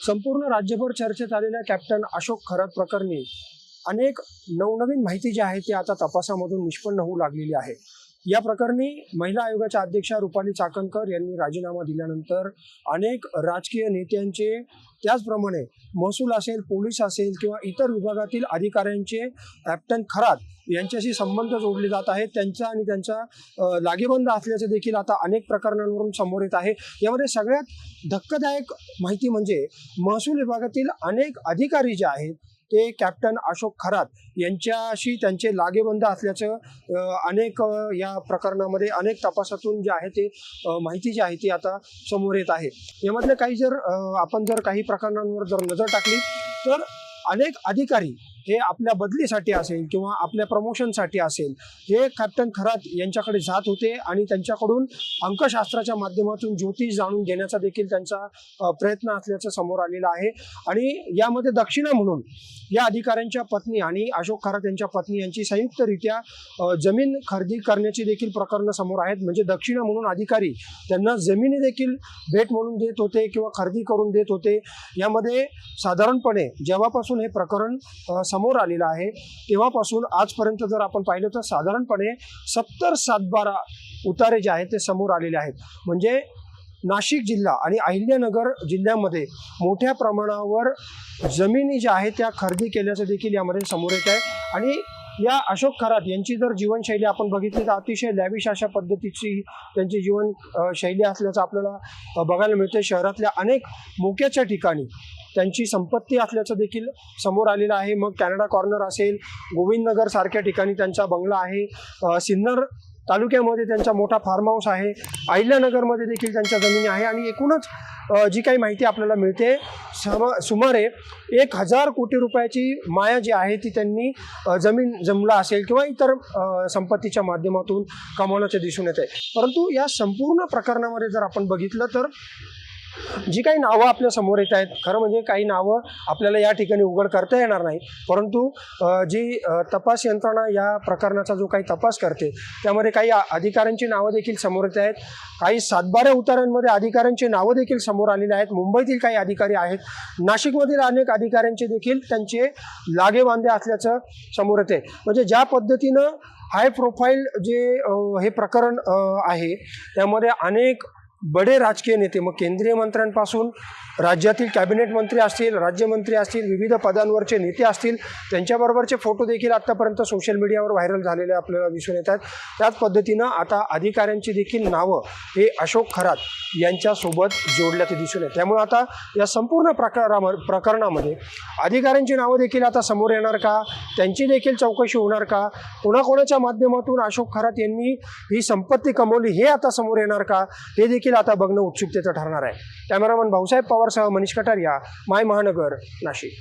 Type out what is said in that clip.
संपूर्ण राज्यभर चर्चेत आलेल्या कॅप्टन अशोक खरात प्रकरणी अनेक नवनवीन माहिती जी आहे ती आता तपासामधून निष्पन्न होऊ लागलेली आहे। या प्रकरणी महिला आयोगाच्या अध्यक्षा रुपाली चाकणकर यांनी राजीनामा दिल्यानंतर अनेक राजकीय नेत्यांचे, त्याचप्रमाणे महसूल असेल, पोलीस असेल किंवा इतर विभागातील अधिकाऱ्यांचे कॅप्टन खरात यांच्याशी संबंध जोडले जात आहेत। त्यांचा आणि त्यांचा लागेबंद असल्याचे देखील आता अनेक प्रकरणांवरून समोर येत आहे। यामध्ये सगळ्यात धक्कादायक माहिती म्हणजे महसूल विभागातील अनेक अधिकारी जे आहेत ते कॅप्टन अशोक खरात यांच्याशी त्यांचे लागेबंद असल्याचं अनेक या प्रकरणामध्ये अनेक तपासातून जे आहे ते माहिती जी आहे ती आता समोर येत आहे। यामधले काही आपण जर काही प्रकरणांवर जर नजर टाकली तर अनेक अधिकारी हे आपल्या बदलीसाठी असेल किंवा आपल्या प्रमोशनसाठी असेल हे कॅप्टन खरात यांच्याकडे जात होते आणि त्यांच्याकडून अंकशास्त्राच्या माध्यमातून ज्योतिष जाणून घेण्याचा देखील त्यांचा प्रयत्न असल्याचं समोर आलेलं आहे। आणि यामध्ये दक्षिणा म्हणून या अधिकाऱ्यांच्या पत्नी आणि अशोक खरात यांच्या पत्नी यांची संयुक्तरित्या जमीन खरेदी करण्याची देखील प्रकरणं समोर आहेत। म्हणजे दक्षिणा म्हणून अधिकारी त्यांना जमिनी देखील भेट म्हणून देत होते किंवा खरेदी करून देत होते। यामध्ये साधारणपणे जेव्हापासून हे प्रकरण समोर आलेलं आहे तेव्हापासून आजपर्यंत जर आपण पाहिलं तर साधारणपणे 70 सातबारा उतारे जे आहेत ते समोर आलेले आहेत। म्हणजे नाशिक जिल्हा आणि अहिल्यानगर जिल्ह्यामध्ये मोठ्या प्रमाणावर जमिनी ज्या आहेत त्या खरेदी केल्याचं देखील यामध्ये समोर येत आहे। आणि या अशोक खरात यांची जर जीवनशैली आपण बघितली तर अतिशय लॅविश अशा पद्धतीची त्यांची जीवनशैली असल्याचं आपल्याला बघायला मिळते। शहरातल्या अनेक मोक्याच्या ठिकाणी त्यांची संपत्ती असल्याचं देखील समोर आलेलं आहे। मग कॅनडा कॉर्नर असेल, गोविंदनगर सारख्या ठिकाणी त्यांचा बंगला आहे, सिन्नर तालुक्यामध्ये त्यांचा मोठा फार्म हाऊस आहे, अहिल्यानगरमध्ये देखील त्यांच्या जमिनी आहे। आणि एकूणच जी काही माहिती आपल्याला मिळते सुमारे 1000 कोटी रुपयाची माया जी आहे ती त्यांनी जमला असेल किंवा इतर संपत्तीच्या माध्यमातून कमावण्याचे दिसून येते। परंतु या संपूर्ण प्रकरणामध्ये जर आपण बघितलं तर जी काही नावं आपल्या समोर येत आहेत, खरं म्हणजे काही नावं आपल्याला या ठिकाणी उघड करता येणार नाही, परंतु जी तपास यंत्रणा या प्रकरणाचा जो काही तपास करते त्यामध्ये काही अधिकाऱ्यांची नावं देखील समोर येत आहेत। काही सातबाऱ्या उतार्यांमध्ये अधिकाऱ्यांची नावं देखील समोर आलेली आहेत। मुंबईतील काही अधिकारी आहेत, नाशिकमधील अनेक अधिकाऱ्यांचे देखील त्यांचे लागेबांधे असल्याचं समोर येते। म्हणजे ज्या पद्धतीनं हाय प्रोफाईल जे हे प्रकरण आहे त्यामध्ये अनेक बडे राजकीय नेते, मग केंद्रीय मंत्र्यांपासून राज्यातील कॅबिनेट मंत्री असतील, राज्यमंत्री असतील, विविध पदांवरचे नेते असतील, त्यांच्याबरोबरचे फोटो देखील आत्तापर्यंत सोशल मीडियावर व्हायरल झालेले आपल्याला दिसून येतात। त्याच पद्धतीनं आता अधिकाऱ्यांची देखील नावं हे अशोक खरात यांच्यासोबत जोडल्याचे दिसून येत। त्यामुळे आता या संपूर्ण प्रकरणामध्ये अधिकाऱ्यांची नावं देखील आता समोर येणार का, त्यांची देखील चौकशी होणार का, कोणाकोणाच्या माध्यमातून अशोक खरात यांनी ही संपत्ती कमवली हे आता समोर येणार का, हे देखील आता बघणं उत्सुकतेचं ठरणार आहे। कॅमेरामन भाऊसाहेब पवारसह मनीष कटारिया, माय महानगर, नाशिक।